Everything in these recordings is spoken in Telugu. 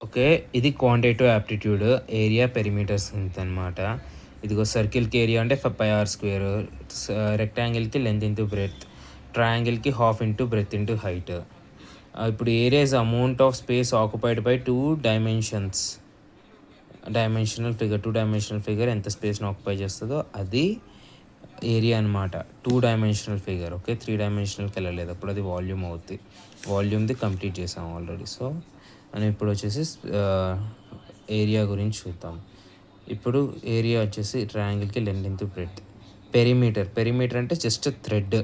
ఓకే. ఇది క్వాంటిటేటివ్ యాప్టిట్యూడ్ ఏరియా పెరిమీటర్స్ ఇంతనమాట. ఇదిగో సర్కిల్‌కి ఏరియా అంటే పై ఆర్ స్క్వేర్, రెక్టాంగిల్‌కి లెంత్ ఇంటూ బ్రెడ్త్, ట్రయాంగిల్‌కి half into breadth into height. ఇప్పుడు area is amount of space occupied by 2 dimensional figure. 2 dimensional figure ఎంత స్పేస్‌ని ఆక్యుపై చేస్తదో అది ఏరియా అనమాట. 2 డైమెన్షనల్ ఫిగర్. ఓకే. 3 డైమెన్షనల్‌కి వెళ్ళలేదు. అప్పుడు అది వాల్యూమ్ అవుద్ది. వాల్యూమ్‌ది కంప్లీట్ చేసాం ఆల్రెడీ. సో, మనం ఇప్పుడు వచ్చేసి ఏరియా గురించి చూద్దాం. ఇప్పుడు ఏరియా వచ్చేసి ట్రయాంగిల్‌కి లెంత్ ఇంటూ బ్రెడ్త్. పెరిమీటర్ అంటే జస్ట్ థ్రెడ్.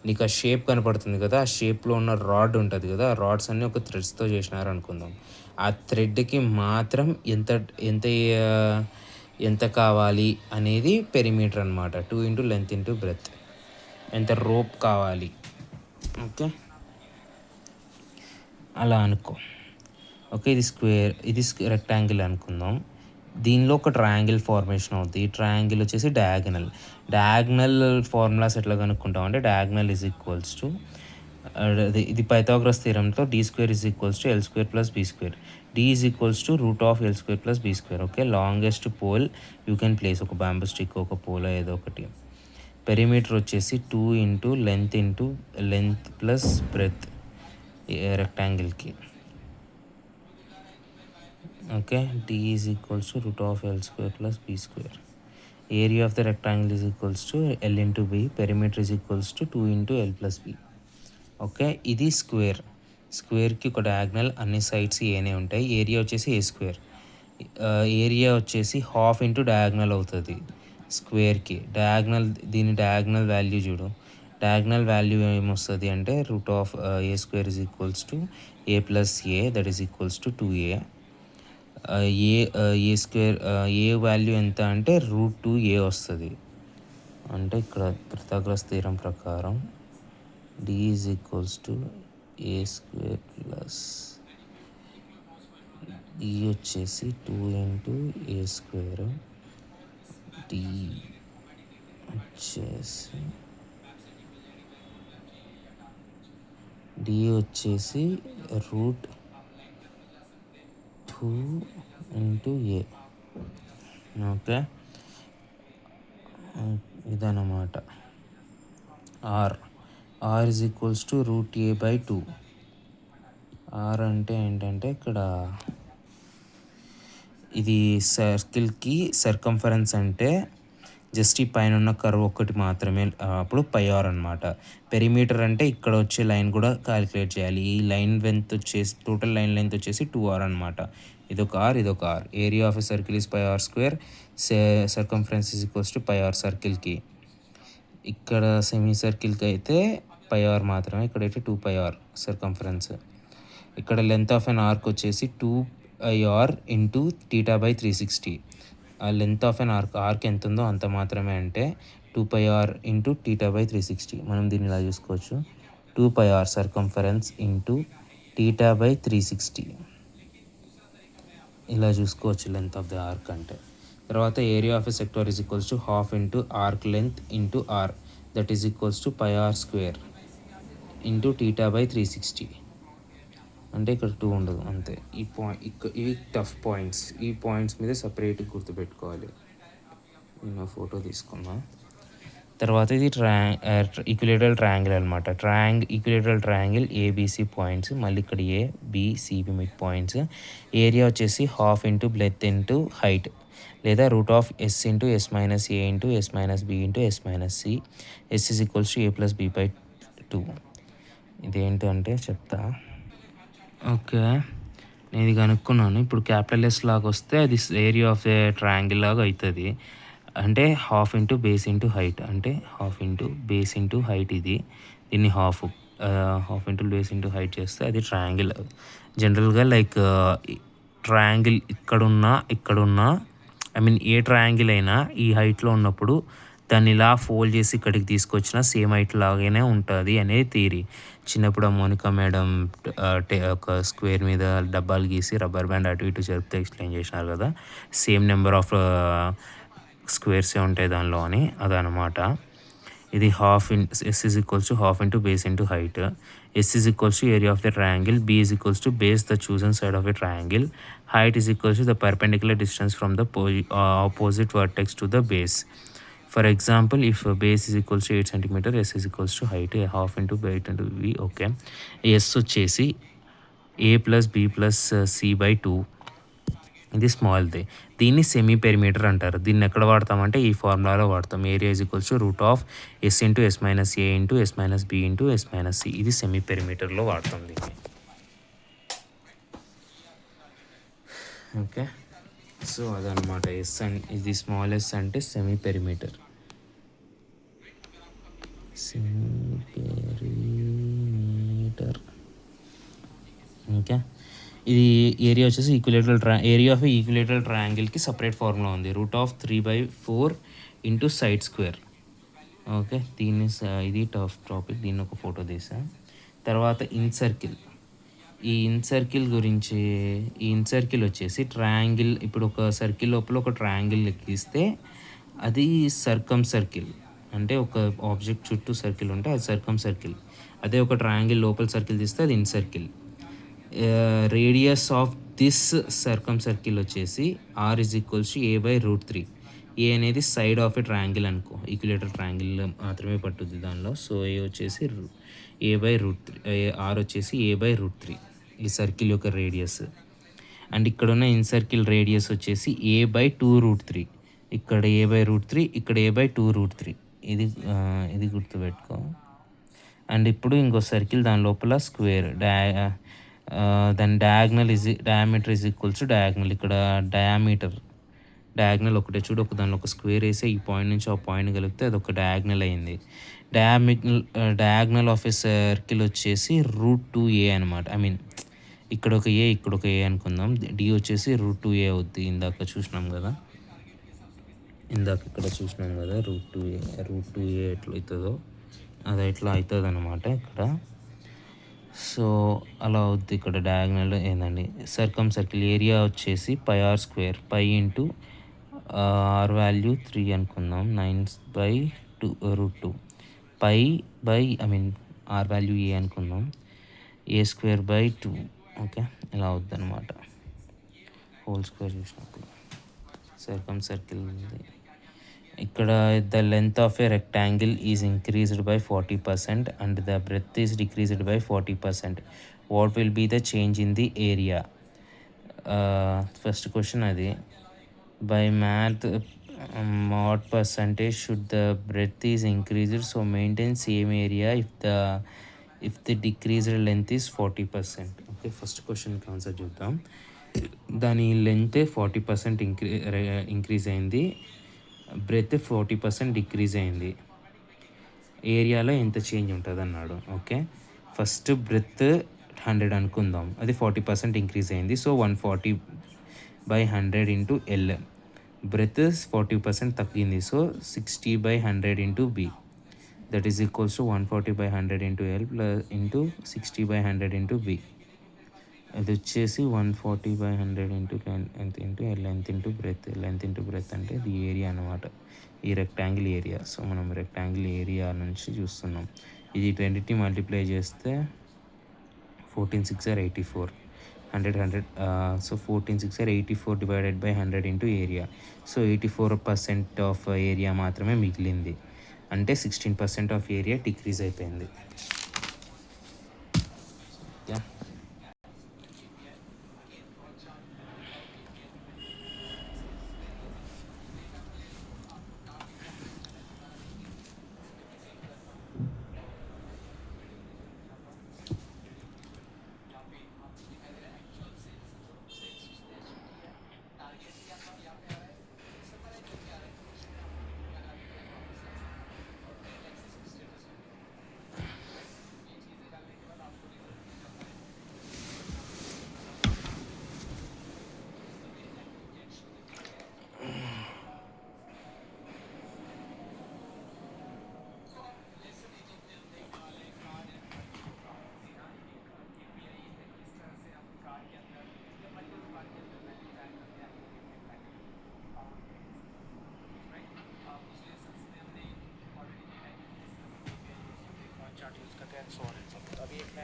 నీకు ఆ షేప్ కనపడుతుంది కదా! ఆ షేప్‌లో ఉన్న రాడ్ ఉంటది కదా! ఆ రాడ్స్ అన్నీ ఒక థ్రెడ్స్‌తో చేసినారనుకుందాం. ఆ థ్రెడ్‌కి మాత్రం ఎంత ఎంత ఆహ్, ఎంత కావాలి అనేది పెరిమీటర్ అనమాట. 2 ఇంటూ లెంత్ ఇంటూ బ్రెడ్త్. ఎంత రోప్ కావాలి. ఓకే. అలా అనుకో. ఓకే. ఇది రెక్టాంగిల్ అనుకుందాం. దీనిలో ఒక ట్రయాంగిల్ ఫార్మేషన్ అవుద్ది. ఈ ట్రయాంగిల్ వచ్చేసి డయాగనల్. డయాగనల్ ఫార్ములాస్ ఎట్లా కనుక్కుంటాం అంటే డయాగనల్ ఈజ్ ఈక్వల్స్ టు ఇది పైథాగరస్ థియరమ్‌తో D square is equals to L square plus B square. D is equals to root of L square plus B square. Okay. Longest pole you can place ఒక బ్యాంబూ స్టిక్, ఒక పోల్ ఏదో ఒకటి. పెరిమీటర్ వచ్చేసి 2 ఇంటూ లెంత్ ప్లస్ బ్రెడ్త్ రెక్టాంగిల్‌కి. Okay. d is equals to root of L square plus B square. Area of the rectangle is equals to L into B. Perimeter is equals to 2 into L plus B. Okay. ఇది స్క్వేర్‌కి ఒక డయాగ్నల్ అన్ని సైడ్స్ ఏనే ఉంటాయి. ఏరియా వచ్చేసి ఏ స్క్వేర్. ఏరియా వచ్చేసి హాఫ్ ఇంటూ డయాగ్నల్ అవుతుంది స్క్వేర్‌కి. దీని డయాగ్నల్ వాల్యూ చూడు. డయాగ్నల్ వాల్యూ ఏమొస్తుంది అంటే route of A square is equals to A plus A that is equals to 2a. A square A value ఎంత అంటే √2a వస్తుంది. అంటే ఇక్కడ పిథాగరస్ థియరం ప్రకారం d is equals to A square plus ఈ వచ్చేసి 2 ఇంటూ ఏ స్క్వేర్, డి వచ్చేసి √2 ఇంటూ ఏ. ఓకే. ఇదన్నమాట. Are is equals to √a/2. R అంటే ఏంటంటే ఇక్కడ ఇది సర్కిల్‌కి సర్కంఫరెన్స్ అంటే జస్ట్ ఈ పైన ఉన్న కర్వ్ ఒక్కటి మాత్రమే. అప్పుడు ఆర్ అనమాట. పెరిమీటర్ అంటే ఇక్కడ వచ్చే లైన్ కూడా క్యాలిక్యులేట్ చేయాలి. ఈ లైన్ లెంత్ వచ్చేసి టోటల్ లైన్ లెంత్ వచ్చేసి 2r అనమాట. ఇదొక r. Area of a circle is r square. Circumference is equals to r సర్కిల్‌కి. ఇక్కడ సెమీ సర్కిల్‌కి అయితే r మాత్రమే. ఇక్కడైతే 2r సర్కంఫరెన్స్. ఇక్కడ లెంత్ ఆఫ్ ఎన్ ఆర్క్ వచ్చేసి 2r ఇంటూ θ/360. ఆ లెంత్ ఆఫ్ ఎన్ ఆర్క్ ఎంత ఉందో అంత మాత్రమే. అంటే 2r ఇంటూ θ/360. మనం దీన్ని ఇలా చూసుకోవచ్చు. 2r సర్కంఫరెన్స్ ఇంటూ θ/360 ఇలా చూసుకోవచ్చు లెంత్ ఆఫ్ ద ఆర్క్ అంటే. తర్వాత area of a sector is equals to half into arc length into R that is equals to r square into θ/360. అంటే ఇక్కడ 2 ఉండదు అంతే. ఇవి టఫ్ పాయింట్స్. ఈ పాయింట్స్ మీద సపరేట్గా గుర్తుపెట్టుకోవాలి. నేను ఫోటో తీసుకున్నా. తర్వాత ఇది ఈక్విలేటరల్ ట్రయాంగిల్ అనమాట. ఈక్విలేటరల్ ట్రయాంగిల్ ఏబిసి పాయింట్స్, మళ్ళీ ఇక్కడ ఏబిసిబి మిడ్ పాయింట్స్. ఏరియా వచ్చేసి half into breadth into height, లేదా root of S into S minus A into S minus B into S minus C. S is equals to a+b/2. ఇదేంటంటే చెప్తా. ఓకే. నేను ఇది కనుక్కున్నాను. ఇప్పుడు క్యాపిటల్ ఎస్ లాగా వస్తే అది ఏరియా ఆఫ్ ఏ ట్రయాంగిల్ లాగా అవుతుంది. అంటే half into base into height. అంటే half into base into height ఇది. దీన్ని half into base into height చేస్తే అది ట్రయాంగిల్. జనరల్గా లైక్ ట్రయాంగిల్ ఇక్కడున్నా ఐ మీన్ ఏ ట్రయాంగిల్ అయినా ఈ హైట్లో ఉన్నప్పుడు దాన్ని ఇలా ఫోల్డ్ చేసి ఇక్కడికి తీసుకొచ్చినా సేమ్ హైట్ లాగానే ఉంటుంది అనేది థియరీ. చిన్నప్పుడు మోనికా మేడం ఒక స్క్వేర్ మీద డబ్బాలు గీసి రబ్బర్ బ్యాండ్ అటు ఇటు చెప్తే ఎక్స్ప్లెయిన్ చేసినారు కదా, సేమ్ నెంబర్ ఆఫ్ స్క్వేర్సే ఉంటాయి దానిలో అని. అదనమాట. ఇది half in s is equals to half into base into height. S is equals to area of the triangle. B is equals to base the chosen side of a triangle. Height is equals to the perpendicular distance from the opposite vertex to the base. For example if base is equals to 8 cm, s is equals to height half into eight into v. Okay, s వచ్చేసి ఏ plus b plus c by 2. ఇది స్మాల్ది. దీన్ని సెమీ పెరిమీటర్ అంటారు. దీన్ని ఎక్కడ వాడతామంటే ఈ ఫార్ములాలో వాడతాం. Area is equals to root of S into S minus A into S minus B into S minus C. ఇది సెమీ పెరిమీటర్లో వాడతాం దీన్ని. ఓకే, సో అదనమాట. ఎస్ అండ్ ఇది స్మాల్ ఎస్ అంటే semi perimeter. Semi perimeter. Okay, ఇది ఏరియా వచ్చేసి area of equilateral ట్రయాంగిల్కి separate formula ఉంది. Root of 3/4 into side square. Okay, దీన్ని ఇది టఫ్ టాపిక్, దీన్ని ఒక ఫోటో తీసా. తర్వాత ఇన్సర్కిల్. ఈ ఇన్సర్కిల్ గురించి, ఈ ఇన్సర్కిల్ వచ్చేసి ట్రయాంగిల్. ఇప్పుడు ఒక సర్కిల్ లోపల ఒక ట్రయాంగిల్ గీస్తే అది సర్కమ్ సర్కిల్. అంటే ఒక ఆబ్జెక్ట్ చుట్టూ సర్కిల్ ఉంటే అది సర్కమ్ సర్కిల్. అదే ఒక ట్రయాంగిల్ లోపల సర్కిల్ తీస్తే అది incircle. Radius of this circumcircle వచ్చేసి r is equals to a/√3. A అనేది సైడ్ ఆఫ్ ఎ ట్రయాంగిల్ అనుకో, ఈక్యులేటర్ ట్రయాంగిల్ మాత్రమే పట్టుద్ది దానిలో. సో ఏ వచ్చేసి a/√3, ఆర్ వచ్చేసి a/√3 ఈ సర్కిల్ యొక్క రేడియస్. అండ్ ఇక్కడ ఉన్న ఇన్సర్కిల్ రేడియస్ వచ్చేసి a/2√3. ఇక్కడ a/√3, ఇక్కడ a/2√3. ఇది గుర్తుపెట్టుకో. అండ్ ఇప్పుడు ఇంకో సర్కిల్, దాని లోపల స్క్వేర్. దాని diameter is equals to diagonal. ఇక్కడ డయాగ్నల్ ఒకటే చూడు, దానిలో ఒక స్క్వేర్ వేసి ఈ పాయింట్ నుంచి ఆ పాయింట్ కలిపితే అది ఒక డయాగ్నల్ అయింది. డయాగ్నల్ ఆఫ్ ఎ సర్కిల్ వచ్చేసి √2a అనమాట. ఐ మీన్ ఇక్కడ ఒక ఏ, ఇక్కడ ఒక ఏ అనుకుందాం. డి వచ్చేసి √2a అవుద్ది. ఇందాక ఇక్కడ చూసినాం కదా √2a ఎట్లా అవుతుందో అది ఎట్లా అవుతుంది అనమాట ఇక్కడ. సో అలా అవుద్ది. ఇక్కడ డయాగ్నల్ ఏందండి, సర్కమ్ సర్కిల్ ఏరియా వచ్చేసి πr². Pi into are value 3 అనుకుందాం, 9/2√2. ఆర్ వాల్యూ ఏ అనుకుందాం, a²/2. ఓకే, ఇలా అవుద్ది అనమాట. హోల్ స్క్వేర్ చూసినప్పుడు సర్కమ్ సర్కిల్ ఉంది. ఇక్కడ the length of a rectangle is increased by 40% and the breadth is decreased by 40%. What will be the change in the area? First question అది. By math what percentage should the breadth is increased so maintain same area if the decreased length is 40%. Okay, first క్వశ్చన్కి ఆన్సర్ చూద్దాం. దాని లెంత్ 40% ఇంక్రీజ్ అయింది, బ్రెత్ 40% డిక్రీజ్ అయింది. ఏరియాలో ఎంత చేంజ్ ఉంటుంది అన్నాడు. ఓకే, ఫస్ట్ బ్రెత్ 100 అనుకుందాం, అది 40% ఇంక్రీజ్ అయింది. So 140/100 into L. బ్రెత్ 40% తగ్గింది, so 60/100 into b. That is equals to 140/100 into l plus into 60/100 into b. అది వచ్చేసి 140/100 ఇంటూ ఎంత into length into breadth. Length into breadth అంటే ఇది ఏరియా అనమాట, ఈ రెక్టాంగిల్ ఏరియా. సో మనం రెక్టాంగిల్ ఏరియా నుంచి చూస్తున్నాం. ఇది 20ని మల్టిప్లై చేస్తే 14/6 = 84. 100. So 14/6 = 84 divided by 100 into area. So 84% of area మాత్రమే మిగిలింది, అంటే 16% ఆఫ్ ఏరియా డిక్రీజ్ అయిపోయింది.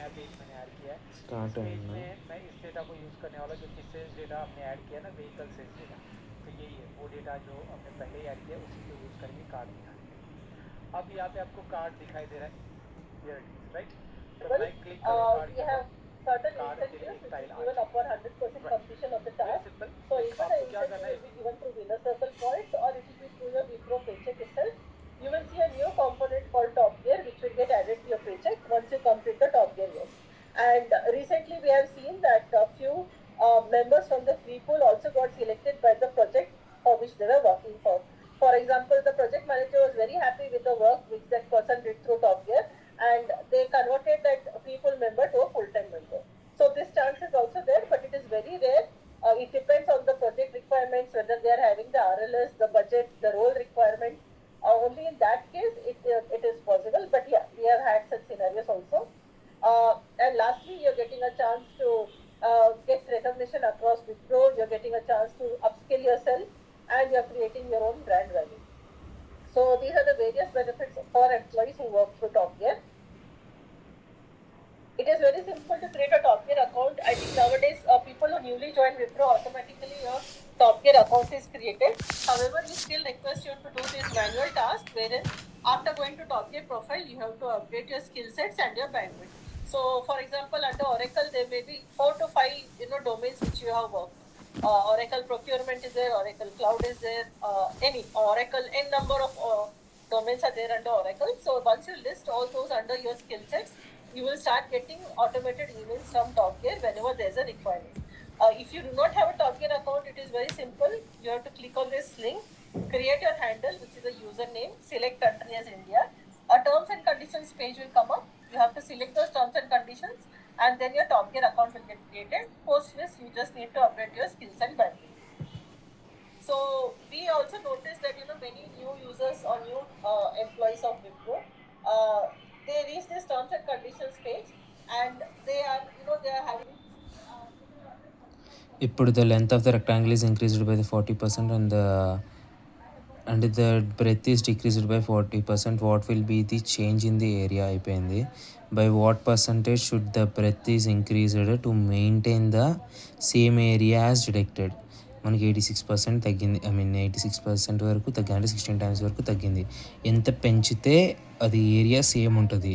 नया पेज मैंने ऐड किया है। स्टार्ट इस पेज अయిందా? में मैं इस डेटा को यूज़ करने वाला जो कि सेल्स डेटा हमने ऐड किया ना, व्हीकल सेल्स डेटा, तो यही है वो डेटा जो हमने पहले ही ऐड किया, उसी को यूज़ करेंगे कार्ड दिखाने के लिए। अब यहाँ पे आपको कार्ड दिखाई दे रहा है, हियर इट इज राइट। जब मैं क्लिक करूँ कार्ड के ऊपर, certain incentives which is given upon 100% completion of the task. So either the incentive will be given through winner circle points or it will be through your Wipro paycheck itself. You will see a new component called Top Gear which will get added to your paycheck once you complete the Top Gear work. And recently we have seen that a few members from the free pool also got selected by the project for which they were working for. For example, the project manager was very happy with the work which that person did through Top Gear, and they converted that free pool member to a full-time member. So this chance is also there, but it is very rare. It depends on the project requirements, whether they are having the RLS, the budget, the role requirement. Only in that case it is possible. But yeah, we have had such scenarios also. And lastly, you're getting a chance to get recognition across Wipro. You're getting a chance to upskill yourself, and you're creating your own brand value. So these are the various benefits for employees who work through Top Gear. It is very simple to create a Top Gear account. I think nowadays people who newly join Wipro, automatically your Top Gear account is created. However, we still request you to do this manual task wherein after going to Top Gear profile, you have to update your skill sets and your bandwidth. So for example, under Oracle, there may be 4 to 5 domains which you have worked. Oracle procurement is there, Oracle cloud is there, any Oracle, n number of domains are there under Oracle. So once you list all those under your skill sets, you will start getting automated emails from Top Gear whenever there's a requirement. If you do not have a Top Gear account, it is very simple. You have to click on this link, create your handle, which is a username, select country as India. A terms and conditions page will come up. You have to select those terms and conditions, and then your Top Gear account will get created. Post this, you just need to update your skills and bandwidth. So we also noticed that many new users or new employees of Wipro, they reach this terms and conditions page, and they are having. ఇప్పుడు the length of the rectangle is increased by the 40% and the breadth is decreased by 40%. What will be the change in the area అయిపోయింది. By what percentage should the breadth is increased to maintain the same area as detected? మనకి 86% తగ్గింది. 86% వరకు తగ్గింది, అంటే 16 టైమ్స్ వరకు తగ్గింది. ఎంత పెంచితే అది ఏరియా సేమ్ ఉంటుంది.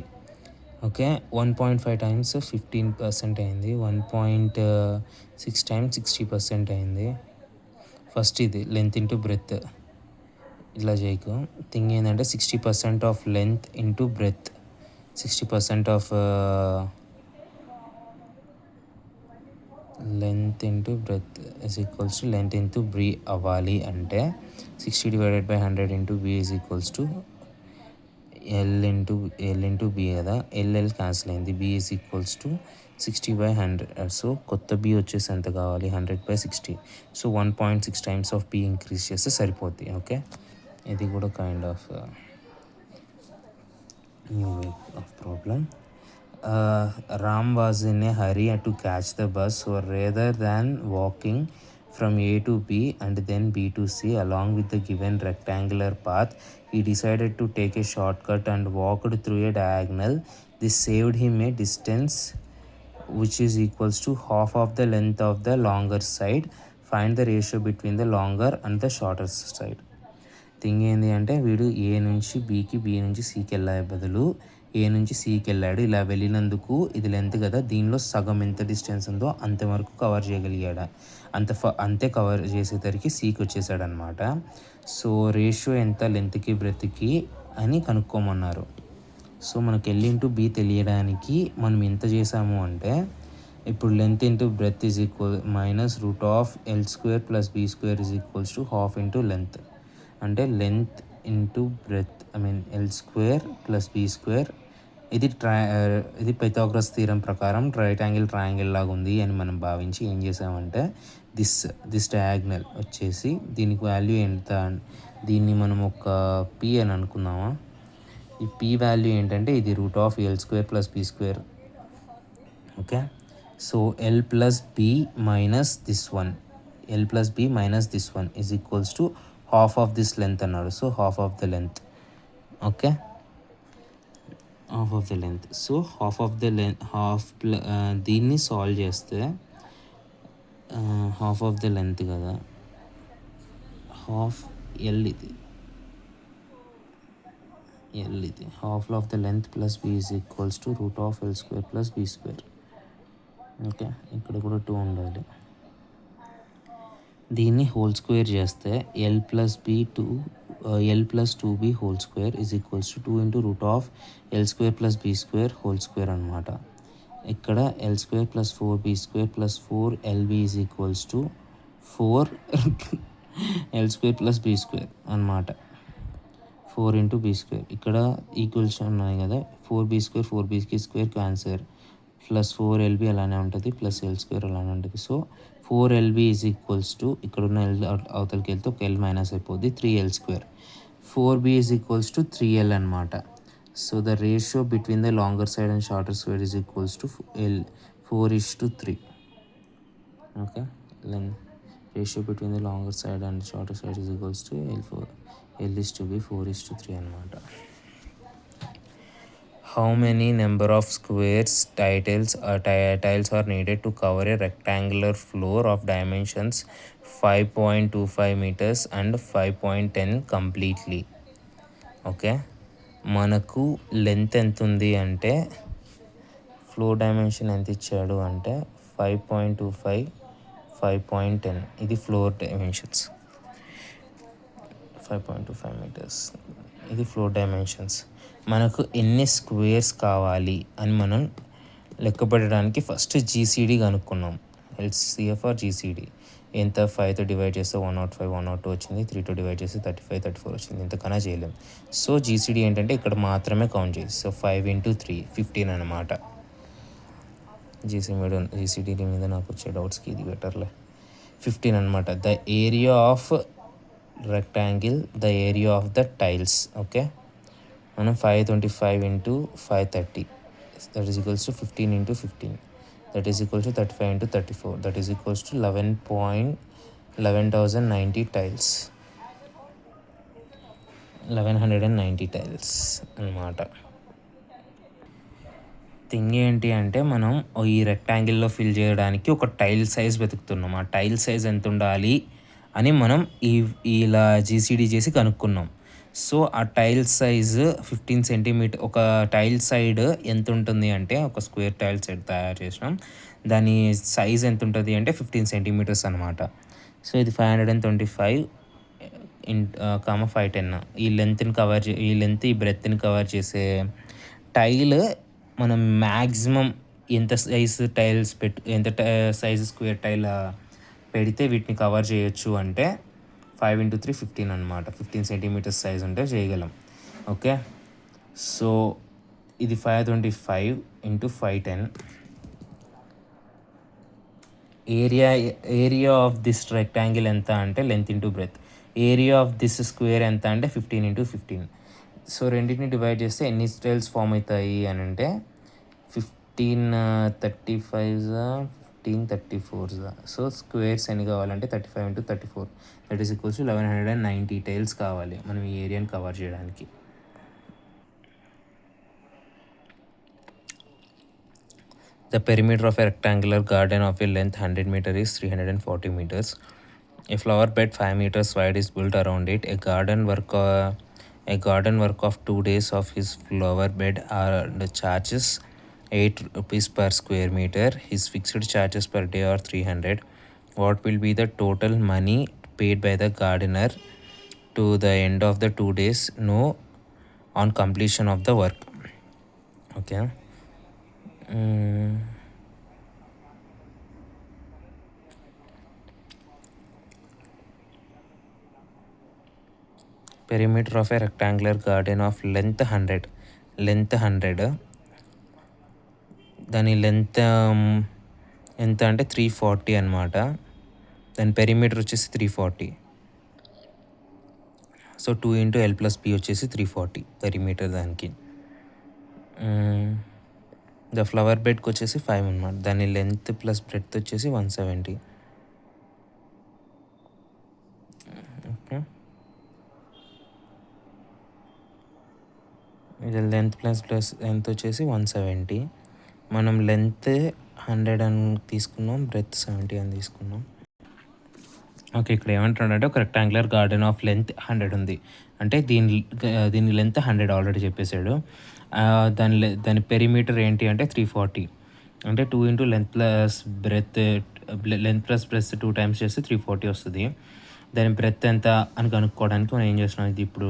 ఓకే, 1.5 టైమ్స్ 15% అయింది, 1.6 టైమ్స్ 60% అయింది. ఫస్ట్ ఇది లెంత్ ఇంటూ బ్రెత్. ఇట్లా చేయకు. థింగ్ ఏంటంటే 60% of length into breadth, 60% of length into breadth is equals to length into breadth అవ్వాలి అంటే 60 divided by 100 into B is equals to L into B కదా. ఎల్ క్యాన్సిల్ అయింది. B is equals to 60/100. So కొత్త బీ వచ్చేసి ఎంత కావాలి, 100/60. So 1.6 times of B increase చేస్తే సరిపోద్ది. ఓకే, ఇది కూడా kind of new way of problem. Ram was in a hurry to catch the bus, so rather than walking from A to B and then B to C along with the given rectangular path, he decided to take a shortcut and walked through a diagonal. This saved him a distance which is equals to half of the length of the longer side. Find the ratio between the longer and the shorter side. Thing ఏంటి అంటే వీడు ఏ నుంచి బీకి, బీ నుంచి సీకి వెళ్ళే బదులు ఏ నుంచి సీకి వెళ్ళాడు. ఇలా వెళ్ళినందుకు ఇది లెంత్ కదా, దీనిలో సగం ఎంత డిస్టెన్స్ ఉందో అంతవరకు కవర్ చేయగలిగాడు. అంతే కవర్ చేసేసరికి సీకి వచ్చేసాడు అనమాట. సో రేషియో ఎంత లెంత్కి బ్రెత్కి అని కనుక్కోమన్నారు. సో మనకి ఎల్ ఇంటూ బీ తెలియడానికి మనం ఎంత చేసాము అంటే, ఇప్పుడు length into breadth is equal -√(L² + B² is equals to ½ into length. అంటే length into breadth L² + B². ఇది పైథాగరస్ థీరం ప్రకారం రైట్ యాంగిల్ ట్రయాంగిల్ లాగా ఉంది అని మనం భావించి ఏం చేసామంటే, దిస్ డయాగ్నల్ వచ్చేసి దీనికి వాల్యూ ఎంత, దీన్ని మనం ఒక పి అని అనుకుందామా. ఈ పి వాల్యూ ఏంటంటే ఇది √(L² + B². Okay, so L + B minus this one, L + B minus this one is equals to half of this length అన్నాడు. So half of the length. Okay, half of the length. So half of the length దీన్ని సాల్వ్ చేస్తే హాఫ్ ఆఫ్ ద లెంత్ కదా, హాఫ్ ఎల్ ఇది half of the length plus b is equals to root of L square plus B square. Okay, ఇక్కడ కూడా 2 ఉండాలి. దీన్ని హోల్ స్క్వేర్ చేస్తే L plus 2b whole square is equals to 2 into root of L square plus B square whole square అనమాట. ఇక్కడ L square plus 4b square plus 4lb is equals to 4 L square plus B square అనమాట. 4 ఇంటూ బీ స్క్వేర్. ఇక్కడ ఈక్వల్స్ ఉన్నాయి కదా, 4b square 4b square cancer plus 4lb అలానే ఉంటుంది, ప్లస్ ఎల్ స్క్వేర్ అలానే ఉంటుంది. So 4lb is equals to ఇక్కడ ఉన్న ఎల్ అవతలకి వెళ్తే ఒక ఎల్ మైనస్ అయిపోద్ది, 3l square. 4b is equals to 3l అనమాట. So the ratio between the longer side and shorter side is equals to 4:3. Okay, ratio between the longer side and shorter side is equals to L:4 4:3 అనమాట. How many number of squares tiles are needed to cover a rectangular floor of dimensions 5.25 meters and 5.10 completely? Okay, మనకు లెంత్ ఎంత ఉంది అంటే, ఫ్లోర్ డైమెన్షన్ ఎంత ఇచ్చాడు అంటే 5.25 5.10. ఇది ఫ్లోర్ డైమెన్షన్స్ 5.25 మీటర్స్. ఇది ఫ్లోర్ డైమెన్షన్స్. మనకు ఎన్ని స్క్వేర్స్ కావాలి అని మనం లెక్క పెట్టడానికి ఫస్ట్ జీసీడీ కనుక్కున్నాం. హెచ్సిఎఫ్ ఆర్ జీసీడీ ఎంత, 5తో డివైడ్ చేస్తే 105 102 వచ్చింది, 3తో డివైడ్ చేస్తే 35 34 వచ్చింది, ఇంతకన్నా చేయలేం. సో జీసీడీ ఏంటంటే ఇక్కడ మాత్రమే కౌంట్ చేసి, సో 5 × 3 15 అనమాట. జీసీడీ మీద నాకు వచ్చే డౌట్స్కి ఇది బెటర్లే, 15 అనమాట. The area of rectangle, the area of the tiles. Okay, మనం 525 into 530, that is equals to 15 into 15, that is equals to 35 into 34, that is equals to 11,090 tiles, 1190 tiles అన్నమాట. థింగ్ ఏంటి అంటే, మనం ఈ రెక్టాంగిల్లో ఫిల్ చేయడానికి ఒక టైల్ సైజ్ వెతుకుతున్నాం. ఆ టైల్ సైజ్ ఎంత ఉండాలి అని మనం ఇలా జీసీడీ చేసి కనుక్కున్నాం. సో ఆ టైల్ సైజు 15 సెంటీమీటర్. ఒక టైల్ సైడ్ ఎంత ఉంటుంది అంటే, ఒక స్క్వేర్ టైల్ సైడ్ తయారు చేసినాం, దాని సైజ్ ఎంత ఉంటుంది అంటే 15 సెంటీమీటర్స్ అనమాట. సో ఇది 525 510. ఈ లెంత్ని ఈ బ్రెత్ని కవర్ చేసే టైల్ మనం మ్యాక్సిమం ఎంత సైజు స్క్వేర్ టైల్ పెడితే వీటిని కవర్ చేయొచ్చు అంటే 5 × 3 15 అనమాట. 15 సెంటీమీటర్స్ సైజ్ ఉంటే చేయగలం. ఓకే, సో ఇది 525 × 510. ఏరియా ఆఫ్ దిస్ రెక్టాంగిల్ ఎంత అంటే, length into breath. Area of this square ఎంత అంటే 15 × 15. సో రెండింటిని డివైడ్ చేస్తే ఎన్ని టైల్స్ ఫామ్ అవుతాయి అని అంటే, 1535 1534. సో స్క్వేర్స్ ఎన్ని కావాలంటే 35 × 34, that is equals to 1190 tiles కావాలి మనం ఈ ఏరియాని కవర్ చేయడానికి. The perimeter of a rectangular garden of a length 100 meter is 340 meters. A flower bed 5 meters wide is built around it. A garden work of 2 days of his flower bed are the charges 8 rupees per square meter. His fixed charges per day are 300. What will be the total money paid by the gardener to the end of the 2 days on completion of the work? Okay. Perimeter of a rectangular garden of length 100. దాని లెంత్ ఎంత అంటే 340 అనమాట. దాని పెరిమీటర్ వచ్చేసి 340. సో 2 × L + B వచ్చేసి 340 పెరిమీటర్ దానికి. ద ఫ్లవర్ బెడ్కి వచ్చేసి 5 అనమాట. దాని లెంత్ ప్లస్ బ్రెడ్త్ వచ్చేసి 170. ఓకే, ఇది లెంత్ ప్లస్ లెంత్ వచ్చేసి 170. మనం లెంత్ 100 అని తీసుకున్నాం, బ్రెత్ 70 అని తీసుకున్నాం. ఓకే, ఇక్కడ ఏమంటున్నాడంటే ఒక రెక్టాంగులర్ గార్డెన్ ఆఫ్ లెంత్ 100 ఉంది, అంటే దీని లెంత్ 100 ఆల్రెడీ చెప్పేశాడు. దాని పెరిమీటర్ ఏంటి అంటే 340, అంటే 2 into length plus breadth, length plus breadth 2 times చేస్తే 340 వస్తుంది. దాని బ్రెత్ ఎంత అని కనుక్కోవడానికి మనం ఏం చేస్తున్నాం, ఇది ఇప్పుడు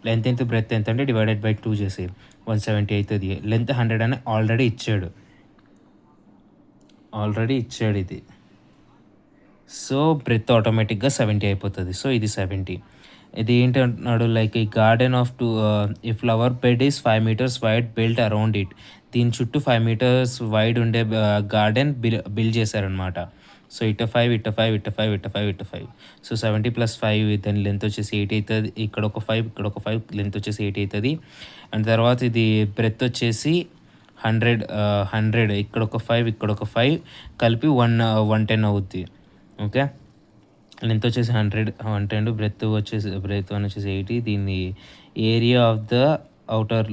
లెంత్ ఎంత బ్రెత్ ఎంత అంటే డివైడెడ్ బై 2 చేసి 170 అవుతుంది. లెంత్ 100 అని ఆల్రెడీ ఇచ్చాడు ఇది. సో బ్రెత్ ఆటోమేటిక్గా 70 అయిపోతుంది. సో ఇది 70. ఇది ఏంటి అంటున్నాడు, లైక్ ఈ గార్డెన్ ఆఫ్ ఈ flower bed is 5 meters wide built around it. దీని చుట్టూ 5 meters వైడ్ ఉండే గార్డెన్ బిల్డ్ చేశారనమాట. సో ఇట 5 ఇట 5 ఇట 5 ఇట 5 ఇట 5. సో 70 + 5 దాని లెంత్ వచ్చేసి 80 అవుతుంది. ఇక్కడ ఒక 5 ఇక్కడ ఒక 5 లెంత్ వచ్చేసి 80 అవుతుంది. అండ్ తర్వాత ఇది బ్రెత్ వచ్చేసి 100 ఇక్కడ ఒక 5 ఇక్కడ ఒక 5 కలిపి 110 అవుద్ది. ఓకే, లెంత్ వచ్చేసి 110, బ్రెత్ వచ్చేసి 80. దీన్ని ఏరియా ఆఫ్ ద అవుటర్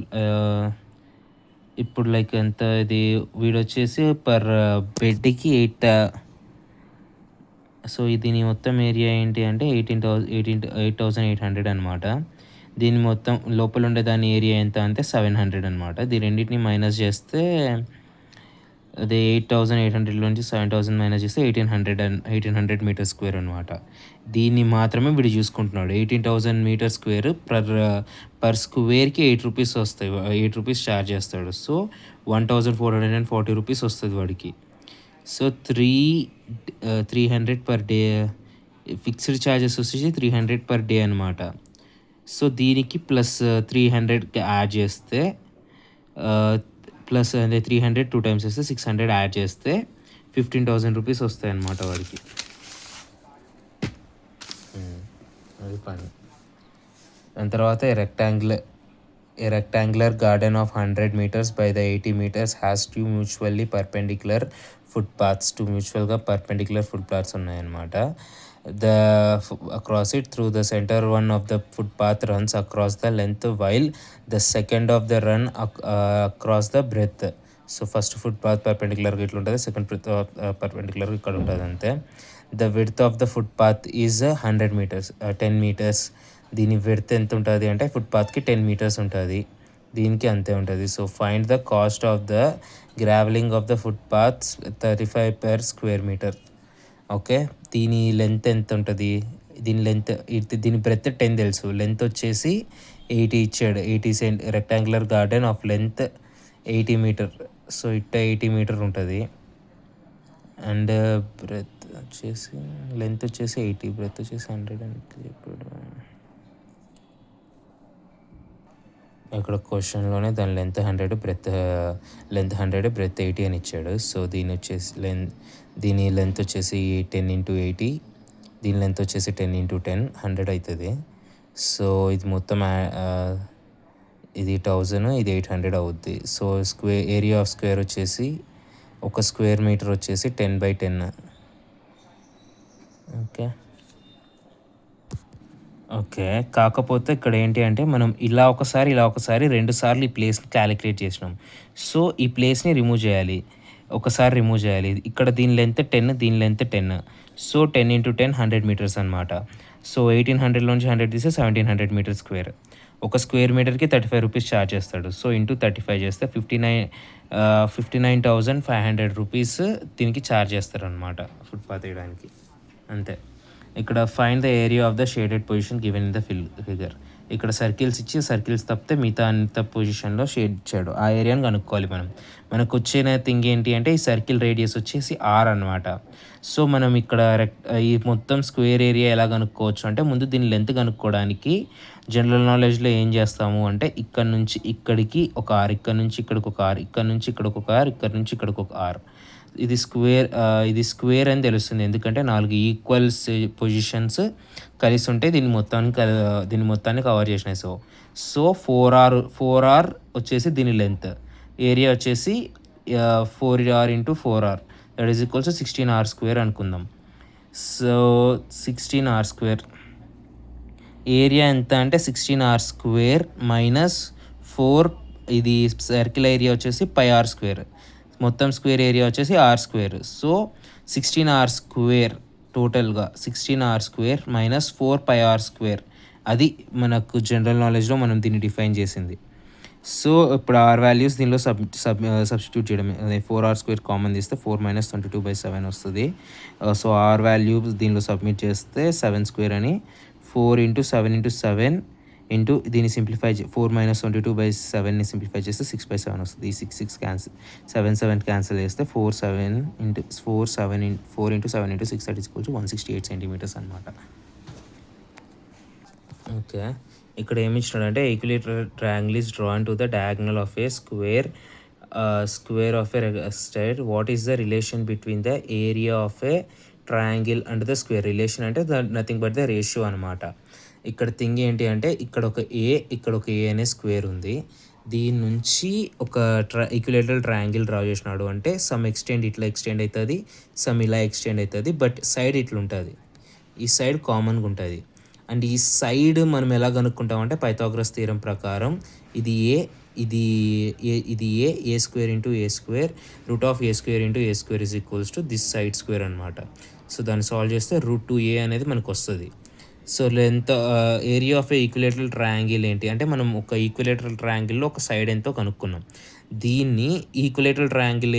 ఇప్పుడు లైక్ ఎంత, ఇది వీడొచ్చేసి పర్ బెడ్కి 8. సో దీని మొత్తం ఏరియా ఏంటి అంటే 8,800 అనమాట. దీని మొత్తం లోపల ఉండే దాని ఏరియా ఎంత అంటే 700 అనమాట. దీని రెండింటిని మైనస్ చేస్తే అదే 8,800 నుంచి 7,000 మైనస్ చేస్తే 1,800 మీటర్ స్క్వేర్ అనమాట. దీన్ని మాత్రమే వీడు చూసుకుంటున్నాడు. 18,000 మీటర్ స్క్వేర్ పర్ స్క్వేర్కి 8 రూపీస్ వస్తాయి, 8 రూపీస్ ఛార్జ్ చేస్తాడు. సో 1,440 రూపీస్ వస్తుంది వాడికి. So 300 per day fixed charges వచ్చేసి 300 పర్ డే అనమాట. సో దీనికి ప్లస్ 300 యాడ్ చేస్తే ప్లస్ అంటే 300 2 టైమ్స్ వేస్తే 600 యాడ్ చేస్తే 15,000 రూపీస్ వస్తాయి అన్నమాట వాడికి. అది పని. దాని తర్వాత a rectangular garden of 100 meters by the 80 meters has two mutually perpendicular footpaths. మ్యూచువల్గా పర్పెండిక్యులర్ ఫుట్ పాత్స్ ఉన్నాయన్నమాట. Across it through the center, one of the footpath runs across the length while the second of the run across the breadth. So first footpath పర్పెండిక్యులర్గా ఇట్లా ఉంటుంది, సెకండ్ పర్పెండిక్యులర్గా ఇక్కడ ఉంటుంది అంతే. The width of the footpath is 100 meters, 10 meters. దీని విడ్త్ ఎంత ఉంటుంది అంటే ఫుట్పాత్కి 10 meters ఉంటుంది, దీనికి అంతే ఉంటుంది. So find the cost of the graveling of the footpaths 35 per square meter. Okay, దీని లెంత్ ఎంత ఉంటుంది, దీని బ్రెత్ 10 తెలుసు, లెంత్ వచ్చేసి 80 ఇచ్చాడు. 80 rectangular garden of length 80 meter. So 80 meter ఉంటుంది. అండ్ బ్రెత్ వచ్చేసి లెంత్ వచ్చేసి 80, బ్రెత్ వచ్చేసి 100 అని చెప్పాడు. ఇక్కడ క్వశ్చన్లోనే దాని లెంత్ 100 బ్రెత్ 80 అని ఇచ్చాడు. సో దీని లెంత్ వచ్చేసి 10 × 80, దీని లెంత్ వచ్చేసి 10 × 10 100 అవుతుంది. సో ఇది మొత్తం ఇది 1000, ఇది 800 అవుద్ది. సో ఏరియా ఆఫ్ స్క్వేర్ వచ్చేసి ఒక స్క్వేర్ మీటర్ వచ్చేసి 10/10. ఓకే, కాకపోతే ఇక్కడ ఏంటి అంటే మనం ఇలా ఒకసారి 2 సార్లు ఈ ప్లేస్ని క్యాలిక్యులేట్ చేసినాం. సో ఈ ప్లేస్ని రిమూవ్ చేయాలి, ఒకసారి రిమూవ్ చేయాలి. ఇక్కడ దీని లెంత్ 10, దీని లెంత్ 10. సో 10 × 10 100 meters అనమాట. సో 1800 నుంచి 100 తీస్తే 1700 మీటర్ స్క్వేర్. ఒక స్క్వేర్ మీటర్కి 35 రూపీస్ ఛార్జ్ చేస్తాడు. సో ఇంటూ 35 చేస్తే 59,500 రూపీస్ దీనికి ఛార్జ్ చేస్తారు అనమాట ఫుట్పాత్ వేయడానికి, అంతే. ఇక్కడ find the area of the shaded position given in the figure. ఇక్కడ సర్కిల్స్ ఇచ్చి సర్కిల్స్ తప్పితే మిగతా అంత పొజిషన్లో షేడ్ ఇచ్చాడు, ఆ ఏరియాని కనుక్కోవాలి మనం. మనకు వచ్చిన థింగ్ ఏంటి అంటే ఈ సర్కిల్ రేడియస్ వచ్చేసి R అనమాట. సో మనం ఇక్కడ ఈ మొత్తం స్క్వేర్ ఏరియా ఎలా కనుక్కోవచ్చు అంటే ముందు దీని లెంత్ కనుక్కోవడానికి జనరల్ నాలెడ్జ్లో ఏం చేస్తాము అంటే ఇక్కడ నుంచి ఇక్కడికి ఒక R, ఇక్కడ నుంచి ఇక్కడికి ఒక R, ఇక్కడ నుంచి ఇక్కడికి ఒక R, ఇక్కడ నుంచి ఇక్కడికి ఒక R. ఇది స్క్వేర్ అని తెలుస్తుంది, ఎందుకంటే 4 ఈక్వల్ పొజిషన్స్ కలిసి ఉంటే దీన్ని మొత్తాన్ని కవర్ చేసినాయి. సో 4R వచ్చేసి దీని లెంత్, ఏరియా వచ్చేసి 4R × 4R, that is equals 16R² అనుకుందాం. సో 16R², ఏరియా ఎంత అంటే 16R² - 4 ఇది సర్కిల్ ఏరియా వచ్చేసి పై ఆర్ స్క్వేర్, మొత్తం స్క్వేర్ ఏరియా వచ్చేసి R square. So 16r square టోటల్గా 16r square minus 4πr square. అది మనకు జనరల్ నాలెడ్జ్లో మనం దీన్ని డిఫైన్ చేసింది. సో ఇప్పుడు ఆర్ వాల్యూస్ దీనిలో సబ్స్టిట్యూట్ చేయడమే. అదే 4r స్క్వేర్ కామన్ తీస్తే 4 - 22/7 వస్తుంది. సో ఆర్ వాల్యూ దీనిలో సబ్మిట్ చేస్తే 7 స్క్వేర్ అని 4 × 7 × 7 ఇంటూ దీన్ని సింప్లిఫై 4 - 22/7ని సింప్లిఫై చేస్తే 6/7 వస్తుంది. ఈ 6 క్యాన్సిల్ 7 క్యాన్సిల్ చేస్తే 4 × 7 × 6 that is equal to 168 centimeters అనమాట. ఓకే, ఇక్కడ ఏమి ఇచ్చినాడంటే equilateral triangle is drawn to the diagonal of A square of a stair. What is the relation between the area of a triangle and the square? Relation అంటే నథింగ్ బట్ ద రేషియో అనమాట. ఇక్కడ థింగ్ ఏంటి అంటే ఇక్కడ ఒక ఏ అనే స్క్వేర్ ఉంది. దీని నుంచి ఒక ఈక్విలేటరల్ ట్రయాంగిల్ డ్రా చేసినాడు అంటే సమ్ ఎక్స్టెండ్ ఇట్లా ఎక్స్టెండ్ అవుతుంది, సమ్ ఇలా ఎక్స్టెండ్ అవుతుంది, బట్ సైడ్ ఇట్లా ఉంటుంది, ఈ సైడ్ కామన్గా ఉంటుంది. అండ్ ఈ సైడ్ మనం ఎలా కనుక్కుంటామంటే పైథాగరస్ థీరం ప్రకారం ఇది A square into A square root of A square into A square is equals to this side square అనమాట. సో దాన్ని సాల్వ్ చేస్తే √2a అనేది మనకు వస్తుంది. So length area of a equilateral triangle ఏంటి అంటే మనం ఒక ఈక్విలేటరల్ ట్రయాంగిల్లో ఒక సైడ్ ఎంతో కనుక్కున్నాం. దీన్ని ఈక్విలేటరల్ ట్రయాంగిల్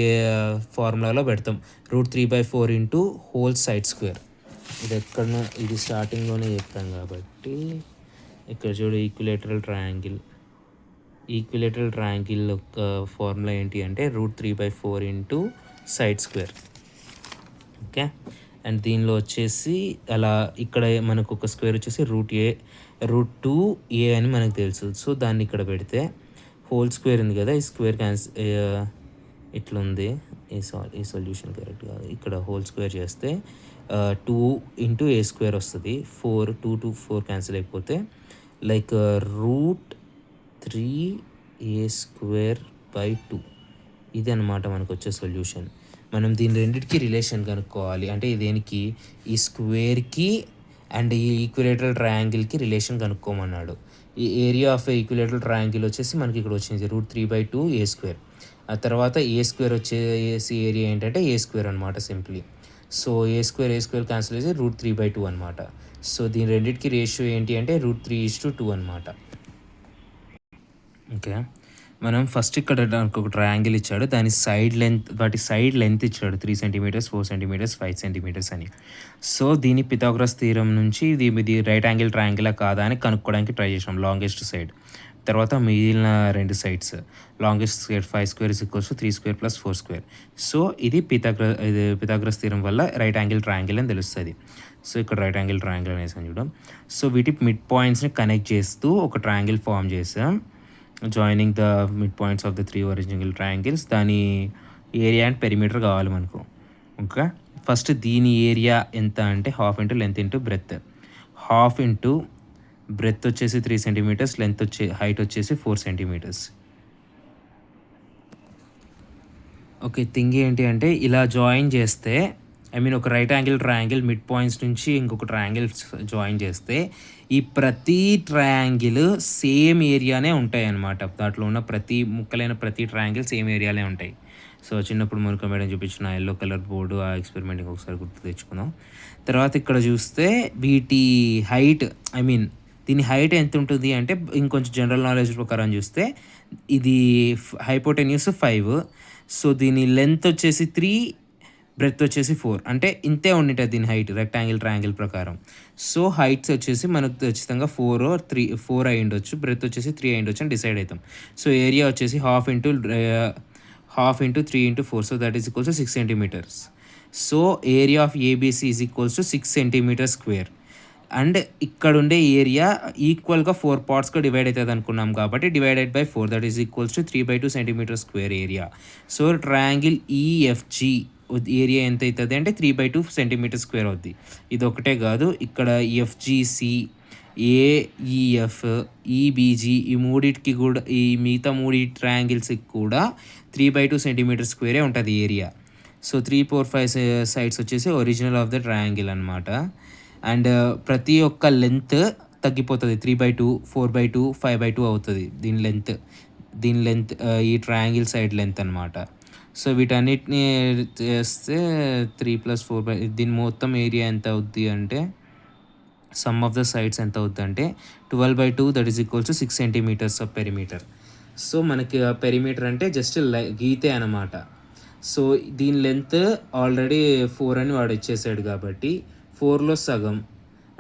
ఫార్ములాలో పెడతాం. √3/4 ఇంటూ హోల్ సైడ్ స్క్వేర్. ఇది ఎక్కడ ఇది స్టార్టింగ్లోనే చెప్పాం కాబట్టి ఇక్కడ చూడు ఈక్విలేటరల్ ట్రయాంగిల్ యొక్క ఫార్ములా ఏంటి అంటే √3/4 into side square. Okay, and దీనిలో వచ్చేసి అలా ఇక్కడ మనకు ఒక స్క్వేర్ వచ్చేసి √2a అని మనకు తెలుసు. సో దాన్ని ఇక్కడ పెడితే హోల్ స్క్వేర్ ఉంది కదా, ఈ స్క్వేర్ ఇట్లా ఉంది, ఈ సొల్యూషన్ కరెక్ట్ కాదు. ఇక్కడ హోల్ స్క్వేర్ చేస్తే 2 × a స్క్వేర్ వస్తుంది. 2 - 4 క్యాన్సిల్ అయిపోతే లైక్ √3a²/2 ఇది అనమాట మనకు వచ్చే సొల్యూషన్. మనం దీని రెండింటికి రిలేషన్ కనుక్కోవాలి. అంటే దేనికి? ఈ స్క్వేర్కి అండ్ ఈ ఈక్విలేటరల్ ట్రయాంగిల్కి రిలేషన్ కనుక్కోమన్నాడు. ఈ ఏరియా ఆఫ్ ఈక్విలేటరల్ ట్రయాంగిల్ వచ్చేసి మనకి ఇక్కడ వచ్చింది √3/2a². ఆ తర్వాత a స్క్వేర్ వచ్చేసి ఏరియా ఏంటంటే a స్క్వేర్ అనమాట simply. So a square cancel చేసి √3/2 అనమాట. సో దీని రెండింటికి రేషియో ఏంటి అంటే √3:2 అనమాట. ఓకే, మనం ఫస్ట్ ఇక్కడ ఒక ట్రయాంగిల్ ఇచ్చాడు, వాటి సైడ్ లెంత్ ఇచ్చాడు 3 సెంటీమీటర్స్, 4 సెంటీమీటర్స్, 5 సెంటీమీటర్స్ అని. సో దీని పిథాగరస్ థీరం నుంచి ఇది రైట్ యాంగిల్ ట్రయాంగిలా కాదా అని కనుక్కోవడానికి ట్రై చేసాం. లాంగెస్ట్ సైడ్ తర్వాత మిగిలిన 2 సైడ్స్ లాంగెస్ట్ సైడ్ 5² = 3² + 4². సో ఇది పిథాగరస్ థీరం వల్ల రైట్ యాంగిల్ ట్రయాంగిల్ అని తెలుస్తుంది. సో ఇక్కడ రైట్ యాంగిల్ ట్రయాంగిల్ అనేసి చూడడం. సో వీటి మిడ్ పాయింట్స్ని కనెక్ట్ చేస్తూ ఒక ట్రయాంగిల్ ఫామ్ చేసాం. Joining the mid points of the 3 original triangles. దాని ఏరియా అండ్ పెరిమీటర్ కావాలి మనకు. ఓకే, ఫస్ట్ దీని ఏరియా ఎంత అంటే 1/2 × లెంత్ ఇంటూ బ్రెత్. 1/2 × బ్రెత్ వచ్చేసి 3 సెంటీమీటర్స్, హైట్ వచ్చేసి 4 సెంటీమీటర్స్. ఓకే, థింగ్ ఏంటి అంటే ఇలా జాయిన్ చేస్తే ఒక right angle triangle mid points నుంచి ఇంకొక ట్రయాంగిల్ జాయిన్ చేస్తే ఈ ప్రతి ట్రయాంగిల్ సేమ్ ఏరియానే ఉంటాయి అన్నమాట. దాంట్లో ఉన్న ప్రతి ట్రయాంగిల్ సేమ్ ఏరియానే ఉంటాయి. సో చిన్నప్పుడు మురుక మేడం చూపించిన ఎల్లో కలర్ బోర్డు ఆ ఎక్స్పెరిమెంట్కి ఒకసారి గుర్తు తెచ్చుకుందాం. తర్వాత ఇక్కడ చూస్తే వీటి హైట్ దీని హైట్ ఎంత ఉంటుంది అంటే ఇంకొంచెం జనరల్ నాలెడ్జ్ ప్రకారం చూస్తే ఇది హైపోటెన్యూస్ 5. సో దీని లెంత్ వచ్చేసి 3, బ్రెత్ వచ్చేసి 4, అంటే ఇంతే ఉండింటుంది దీని హైట్ రెక్టాంగిల్ ట్రయాంగిల్ ప్రకారం. సో హైట్స్ వచ్చేసి మనకు ఖచ్చితంగా 4 అయి ఉండొచ్చు, బ్రెత్ వచ్చేసి 3 అయి ఉండొచ్చు అని డిసైడ్ అవుతాం. సో ఏరియా వచ్చేసి 1/2 × 3 × 4, so that is equals to 6 centimetres. So area of ABC is equals to 6 centimetre square. And ఇక్కడ ఉండే ఏరియా ఈక్వల్గా 4 పార్ట్స్గా డివైడ్ అవుతుంది అనుకున్నాం కాబట్టి divided by 4 that is equals to 3/2 centimetre square area. So triangle EFG area ఎంత అవుతుంది అంటే 3/2 సెంటీమీటర్ స్క్వేర్ అవుద్ది. ఇది ఒకటే కాదు, ఇక్కడ ఎఫ్జిసి, ఏఈఎఫ్, ఈబీజీ ఈ మూడింటికి కూడా ఈ మిగతా 3 ట్రయాంగిల్స్కి కూడా 3/2 సెంటీమీటర్ స్క్వేరే ఉంటుంది ఏరియా. సో 3, 4, 5 సైడ్స్ వచ్చేసి ఒరిజినల్ ఆఫ్ ద ట్రయాంగిల్ అనమాట. అండ్ ప్రతి ఒక్క లెంత్ తగ్గిపోతుంది. 3/2, 4/2, 5/2 అవుతుంది దీని లెంత్. దీని లెంత్ ఈ ట్రయాంగిల్ సైడ్ లెంత్ అనమాట. సో వీటన్నిటిని చేస్తే 3+4 దీని మొత్తం ఏరియా ఎంత అవుద్ది అంటే సమ్ ఆఫ్ ద సైడ్స్ ఎంత అవుద్దంటే 12/2 that is equals to 6 centimetres of perimeter. So మనకి పెరిమీటర్ అంటే జస్ట్ గీతే అనమాట. సో దీని లెంత్ ఆల్రెడీ 4 అని వాడు ఇచ్చేసాడు కాబట్టి 4లో సగం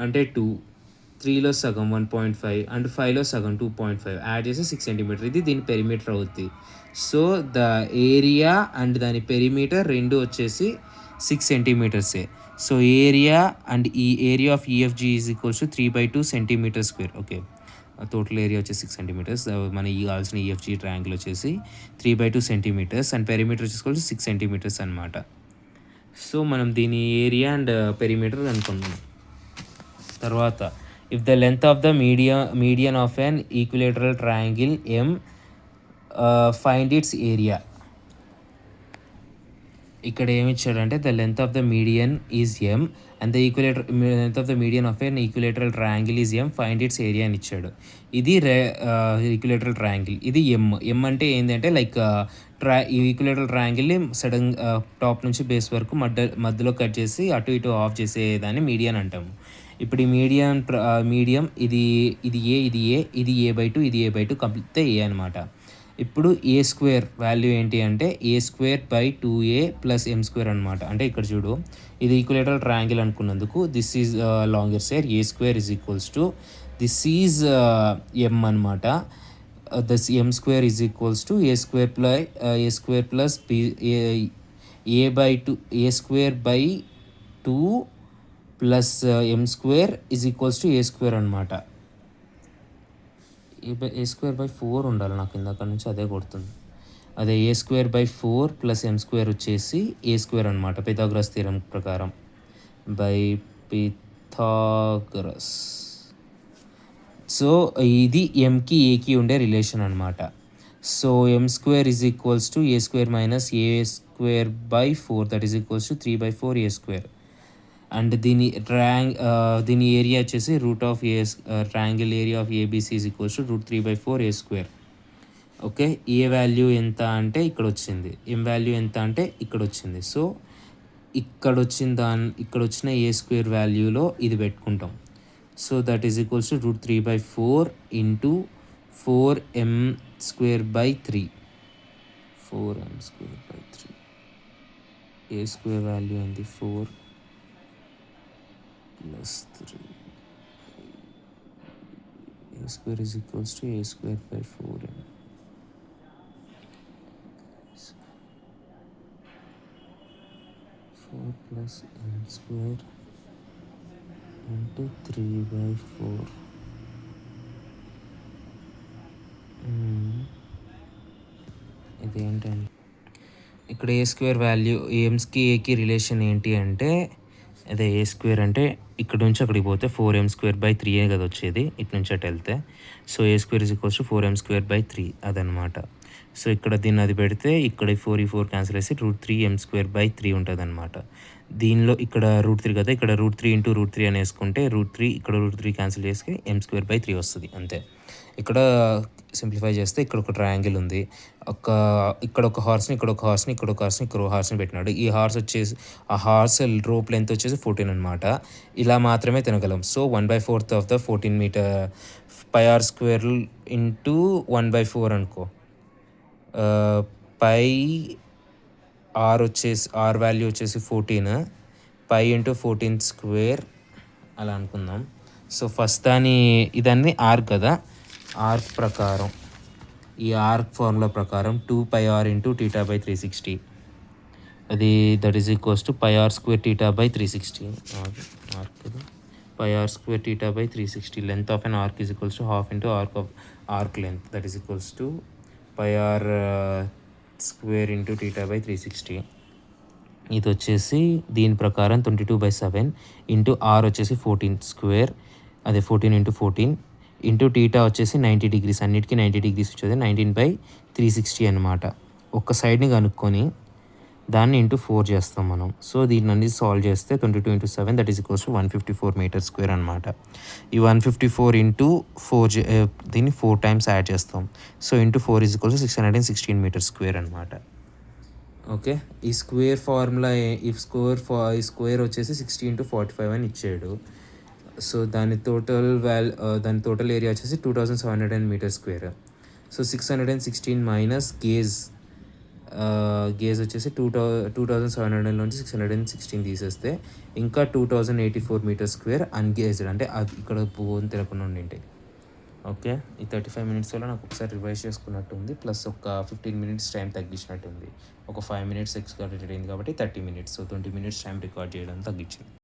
అంటే 2, 3లో సగం 1.5 అండ్ 5లో సగం 2.5 యాడ్ చేసి 6 సెంటీమీటర్. ఇది దీని పెరిమీటర్ అవుద్ది. సో ద ఏరియా అండ్ దాని పెరిమీటర్ రెండు వచ్చేసి 6 సెంటీమీటర్సే. సో ఏరియా అండ్ ఈ area of EFG is equals to 3/2 centimetre square. Okay, total area వచ్చేసి 6 సెంటీమీటర్స్. మన కావాల్సిన ఈఎఫ్జీ ట్రయాంగిల్ వచ్చేసి 3/2 సెంటీమీటర్స్ అండ్ పెరిమీటర్ వచ్చేసి 6 సెంటీమీటర్స్ అనమాట. సో మనం దీని ఏరియా అండ్ పెరిమీటర్ అనుకున్నాం. తర్వాత if the length of the median of an equilateral triangle M find its area. ఇక్కడ ఏమి ఇచ్చాడంటే the length of the median is M and the length of the median of an equilateral triangle is M find its area అని ఇచ్చాడు. ఇది ఈక్విలేటరల్ ట్రయాంగిల్. ఇది ఎం అంటే ఏంటంటే లైక్ ఈక్విలేటరల్ ట్రయాంగిల్ని సడన్ టాప్ నుంచి బేస్ వరకు మధ్యలో కట్ చేసి అటు ఇటు ఆఫ్ చేసేదాన్ని మీడియన్ అంటాము. ఇప్పుడు ఈ మీడియం ఇది ఏ, ఇది A/2, ఇది A/2 కంప్లీట్ ఏ అనమాట. ఇప్పుడు ఏ స్క్వేర్ వాల్యూ ఏంటి అంటే A²/2A + M² అనమాట. అంటే ఇక్కడ చూడు, ఇది ఈక్విలేటరల్ ట్రయాంగిల్ అనుకున్నందుకు this is longer side A² is equals to this is M అనమాట. This M² is equals to A² + B A/2 A²/2 plus M² is equals to A² అనమాట. A²/4 ఉండాలి నాకు ఇందాక నుంచి అదే కొడుతుంది. అదే A²/4 ప్లస్ M² వచ్చేసి A² అనమాట పిథాగరస్ థీరం ప్రకారం బై పిథాగరస్. సో ఇది ఎంకి ఏకి ఉండే రిలేషన్ అనమాట. So M² is equals to A² - A²/4 that is equals to 3/4 A². And దీని ఏరియా వచ్చేసి triangle area of ABC is equals to √3/4 A². Okay, A value ఎంత అంటే ఇక్కడ వచ్చింది, ఎం వాల్యూ ఎంత అంటే ఇక్కడ వచ్చింది. సో ఇక్కడ వచ్చిన A² వాల్యూలో ఇది పెట్టుకుంటాం. So that is equals to √3/4 into 4m²/3 4m²/3. A² value ఏంది 4 + 3. A² is equals to A²/4m. 4 + m² into 3/4. ఇదేంటండి ఇక్కడ A² వాల్యూ ఎంకి ఏకి రిలేషన్ ఏంటి అంటే అదే A² అంటే ఇక్కడ నుంచి అక్కడికి పోతే 4m²/3 కదా వచ్చేది, ఇటు నుంచి అటు వెళ్తే. So A² is equals to 4m²/3 అదనమాట. సో ఇక్కడ దీన్ని అది పెడితే ఇక్కడ 4 క్యాన్సిల్ చేసి √3m²/3 ఉంటుంది అనమాట. దీనిలో ఇక్కడ √3 కదా, ఇక్కడ √3 ఇంటూ √3 అని వేసుకుంటే √3 ఇక్కడ √3 క్యాన్సిల్ చేసి m²/3 వస్తుంది అంతే. ఇక్కడ సింప్లిఫై చేస్తే ఇక్కడ ఒక ట్రయాంగిల్ ఉంది, ఇక్కడ ఒక హార్స్ని ఇక్కడ ఒక హార్స్ని ఇక్కడ ఒక హార్స్ని ఇక్కడ ఒక హార్స్ని పెట్టినాడు. ఈ హార్స్ వచ్చేసి ఆ హార్స్ రోప్ లెంత్ వచ్చేసి 14 అనమాట. ఇలా మాత్రమే తినగలం. So 1/4 of the 14 meter πr² ఇంటూ 1/4 అనుకో. పై ఆర్ వాల్యూ వచ్చేసి 14, π ఇంటూ 14² అలా అనుకుందాం. సో ఫస్ట్ ఇదన్నీ ఆర్క్ కదా, ఆర్క్ ప్రకారం ఈ ఆర్క్ ఫార్ములా ప్రకారం 2πr ఇంటూ θ/360 అది that is equals to πr² θ/360. Arc కదా, πr² θ/360. Length of an arc is equals to ½ into arc length that is equals to πr² into θ/360. ఇది వచ్చేసి దీని ప్రకారం 22/7 ఇంటూ ఆర్ వచ్చేసి 14², అదే 14 ఇంటూ 14 ఇంటూ θ వచ్చేసి 90 degrees, అన్నిటికీ 90 degrees వచ్చేది 19/360 అనమాట. ఒక్క సైడ్ని కనుక్కొని దాన్ని ఇంటూ 4 చేస్తాం మనం. సో, దీన్నన్ని సాల్వ్ చేస్తే 22 into 7 that is equals to 154 metre square అనమాట. ఈ 154 ఇంటూ 4 దీన్ని 4 టైమ్స్ యాడ్ చేస్తాం. So, into 4 is equals to 616 metre square అనమాట. ఓకే. ఈ స్క్వేర్ ఫార్ములా ఈ స్క్వేర్ వచ్చేసి 60 ఇంటూ 45 అని ఇచ్చాడు. సో, దాని టోటల్ ఏరియా వచ్చేసి 2700 మీటర్ స్క్వేర్. సో, 616 మైనస్ గేజ్ వచ్చేసి 2700 నుంచి 616 తీసేస్తే ఇంకా 2084 మీటర్ స్క్వేర్ అన్గేజ్డ్, అంటే అది ఇక్కడ బోన్ తిరగకుండా ఉండింటాయి. ఓకే. ఈ 35 మినిట్స్లో నాకు ఒకసారి రివైజ్ చేసుకున్నట్టు ఉంది, ప్లస్ ఒక 15 మినిట్స్ టైం తగ్గించినట్టు ఉంది. ఒక 5 మినిట్స్ ఎక్స్ట్రా అయింది కాబట్టి 30 minutes. So, 20 minutes time record చేయడం తగ్గించింది.